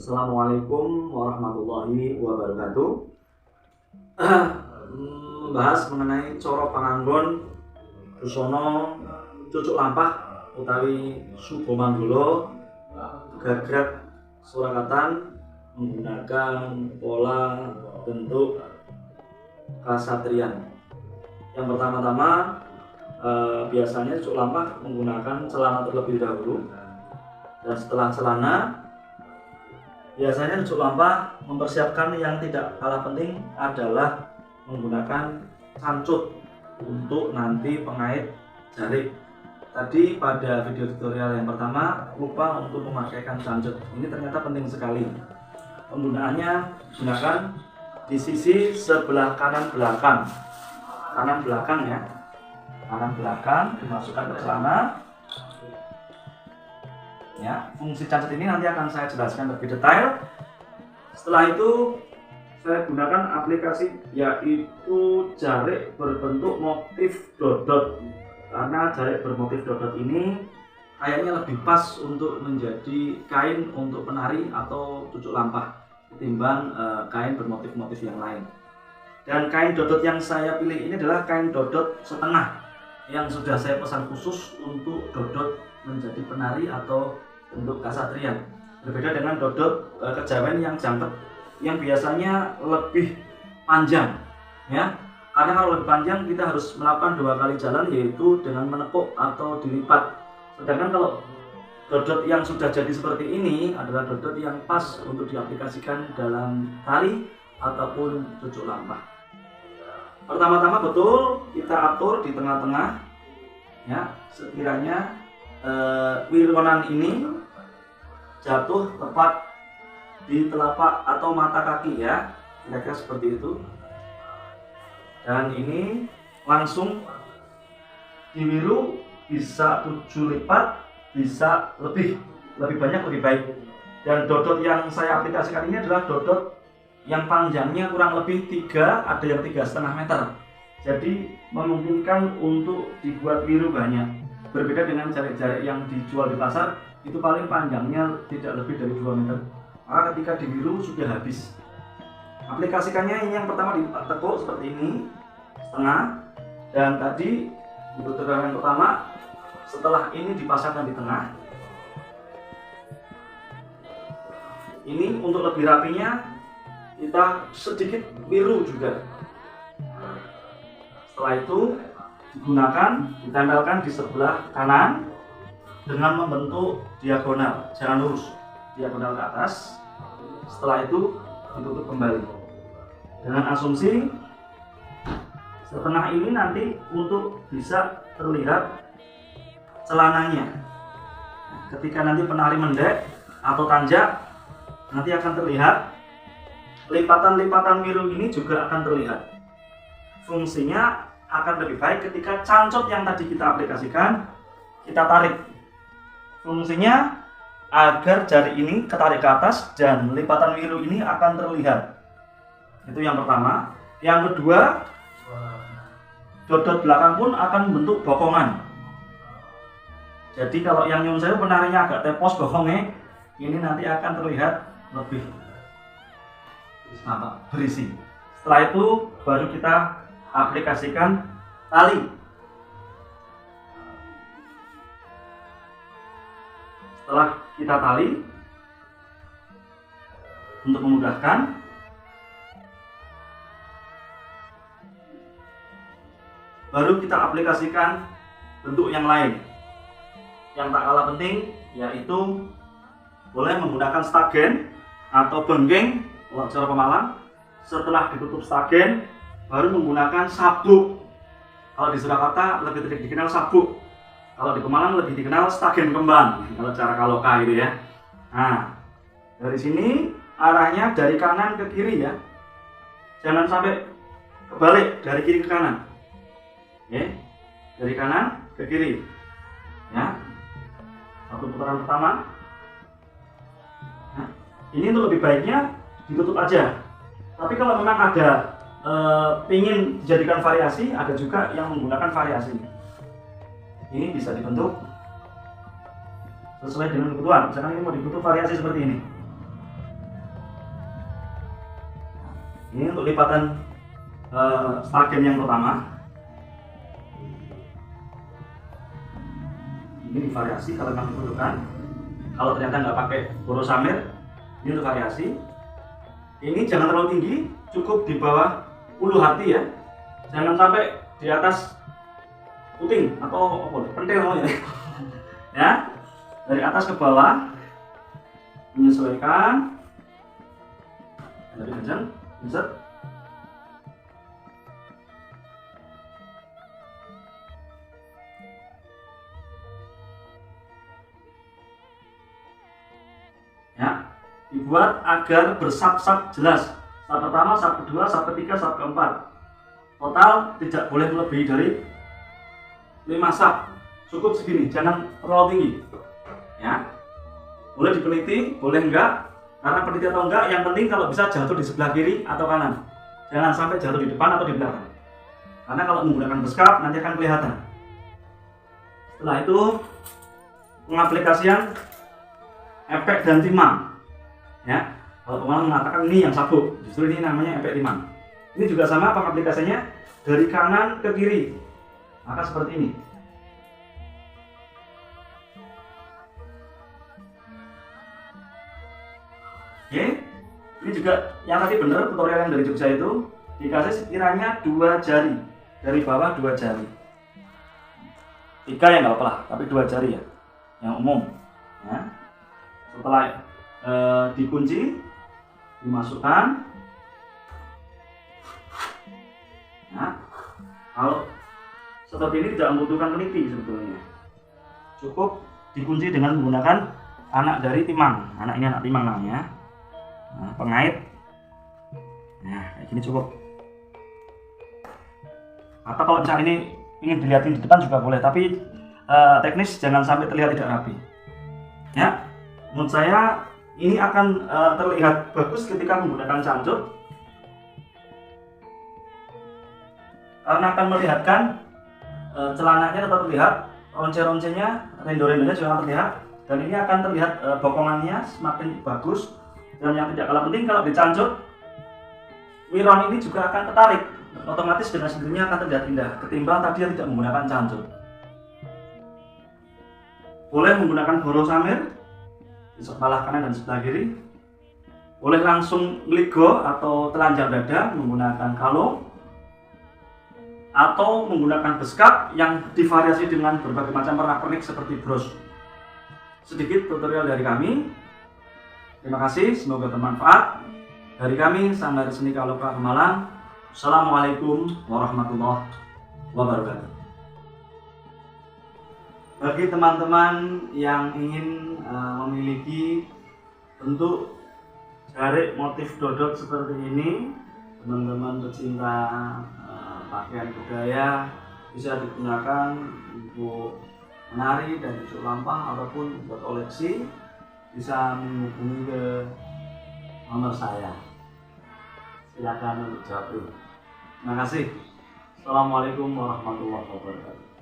Assalamualaikum warahmatullahi wabarakatuh. Membahas mengenai coro panganggon busana cucuk lampah utawi Subo Manggolo gagrag Surakatan menggunakan pola bentuk kasatriyan. Yang pertama-tama biasanya cucuk lampah menggunakan celana terlebih dahulu, dan setelah celana biasanya cucuk lampah mempersiapkan yang tidak kalah penting adalah menggunakan cancut untuk nanti pengait jarik. Tadi pada video tutorial yang pertama lupa untuk memakaikan cancut. Ini ternyata penting sekali. Penggunaannya gunakan di sisi sebelah kanan belakang. Kanan belakang ya. Kanan belakang dimasukkan ke celana. Ya, fungsi cancut ini nanti akan saya jelaskan lebih detail. Setelah itu saya gunakan aplikasi yaitu jarik berbentuk motif dodot, karena jarik bermotif dodot ini kayaknya lebih pas untuk menjadi kain untuk penari atau cucuk lampah ketimbang kain bermotif-motif yang lain. Dan kain dodot yang saya pilih ini adalah kain dodot setengah yang sudah saya pesan khusus untuk dodot menjadi penari atau bentuk kasatriyan. Berbeda dengan dodot kejawen yang jangkep yang biasanya lebih panjang ya. Karena kalau lebih panjang kita harus melakukan 2 kali jalan, yaitu dengan menepuk atau dilipat. Sedangkan kalau dodot yang sudah jadi seperti ini adalah dodot yang pas untuk diaplikasikan dalam tari ataupun cucuk lampah. Pertama-tama betul kita atur di tengah-tengah ya, sekiranya wirwonan ini jatuh tepat di telapak atau mata kaki ya, kira-kira seperti itu. Dan ini langsung diwiru, bisa 7 lipat, bisa lebih banyak lebih baik. Dan dodot yang saya aplikasikan ini adalah dodot yang panjangnya kurang lebih 3, ada yang 3,5 meter. Jadi memungkinkan untuk dibuat wiru banyak. Berbeda dengan jarik-jarik yang dijual di pasar, itu paling panjangnya tidak lebih dari 2 meter. Maka ketika diwiru sudah habis. Aplikasikannya ini yang pertama ditekuk seperti ini, setengah. Dan tadi di tutorial yang pertama, setelah ini dipasangkan di tengah. Ini untuk lebih rapinya kita sedikit wiru juga. Setelah itu digunakan, ditempelkan di sebelah kanan dengan membentuk diagonal, jangan lurus, diagonal ke atas. Setelah itu ditutup kembali dengan asumsi setengah ini nanti untuk bisa terlihat celananya. Ketika nanti penari mendek atau tanjak, nanti akan terlihat lipatan-lipatan wiru ini juga akan terlihat. Fungsinya akan lebih baik ketika cancut yang tadi kita aplikasikan kita tarik. Fungsinya agar jari ini ketarik ke atas dan lipatan wiru ini akan terlihat. Itu yang pertama. Yang kedua, dodot belakang pun akan membentuk bokongan. Jadi kalau yang nyun sewu penarinya agak tepos bokongnya, ini nanti akan terlihat lebih berisi. Setelah itu baru kita aplikasikan tali. Setelah kita tali, untuk memudahkan, baru kita aplikasikan bentuk yang lain. Yang tak kalah penting yaitu boleh menggunakan stagen atau benggeng kalau cara Pemalang. Setelah ditutup stagen, baru menggunakan sabuk. Kalau di Surakarta lebih dikenal sabuk. Kalau di Pemalang lebih dikenal stagen kembang. Kalau cara Kaloka gitu ya. Nah, dari sini arahnya dari kanan ke kiri ya. Jangan sampai kebalik dari kiri ke kanan. Oke, dari kanan ke kiri. Ya. Satu putaran pertama. Nah, ini untuk lebih baiknya ditutup aja. Tapi kalau memang ada ingin dijadikan variasi, ada juga yang menggunakan variasi. Ini bisa dibentuk sesuai dengan kebutuhan. Misalkan ini mau dibentuk variasi seperti ini. Ini untuk lipatan stagen yang pertama. Ini variasi kalau memang dibutuhkan. Kalau ternyata nggak pakai boros samir, ini untuk variasi. Ini jangan terlalu tinggi, cukup di bawah ulu hati ya. Jangan sampai di atas puting atau apa? Pentil namanya. Ya, dari atas ke bawah menyesuaikan. Dari kencang, insert. Ya, dibuat agar bersap-sap jelas. Sap pertama, sap kedua, sap ketiga, sap keempat. Total tidak boleh melebihi dari 5 sap. Cukup segini, jangan terlalu tinggi. Ya, boleh dipeliti, boleh enggak. Karena peneliti atau enggak, yang penting kalau bisa jatuh di sebelah kiri atau kanan. Jangan sampai jatuh di depan atau di belakang. Karena kalau menggunakan beskap nanti akan kelihatan. Setelah itu pengaplikasian efek dan timang. Ya, kalau teman mengatakan ini yang sabuk, justru ini namanya efek timang. Ini juga sama pengaplikasinya dari kanan ke kiri. Maka seperti ini. Oke, ini juga yang tadi benar tutorial yang dari Jogja itu dikasih sekiranya 2 jari dari bawah, 2 jari. 3 ya nggak apa-apa lah, tapi 2 jari ya, yang umum. Ya. Setelah dikunci, dimasukkan. Nah, kalau seperti ini tidak membutuhkan peniti sebetulnya. Cukup dikunci dengan menggunakan anak dari timang. Anak ini anak timang namanya. Nah, pengait. Nah, kayak gini cukup. Atau kalau misalnya ini ingin dilihatin di depan juga boleh, tapi teknis jangan sampai terlihat tidak rapi. Ya, menurut saya ini akan terlihat bagus ketika menggunakan cancur, karena akan melihatkan celananya tetap terlihat, ronce-roncenya, rendo-rendonya juga akan terlihat, dan ini akan terlihat bokongannya semakin bagus. Dan yang tidak kalah penting, kalau dicancur, wiron ini juga akan tertarik, otomatis dengan sendirinya akan terlihat indah ketimbang tadi yang tidak menggunakan cancur. Boleh menggunakan boros samir di sebelah kanan dan sebelah kiri. Boleh langsung ngeligo atau telanjang dada menggunakan kalung, atau menggunakan beskap yang divariasi dengan berbagai macam pernak-pernik seperti bros. Sedikit tutorial dari kami. Terima kasih, semoga bermanfaat. Dari kami, Sanggar Seni Kaloka Malang. Assalamualaikum warahmatullahi wabarakatuh. Bagi teman-teman yang ingin memiliki bentuk jarik motif dodot seperti ini, teman-teman pecinta pakaian budaya, bisa digunakan untuk menari dan tusuk lampah ataupun buat koleksi. Bisa menghubungi ke nomor saya. Silakan untuk jawab. Terima kasih. Assalamualaikum warahmatullahi wabarakatuh.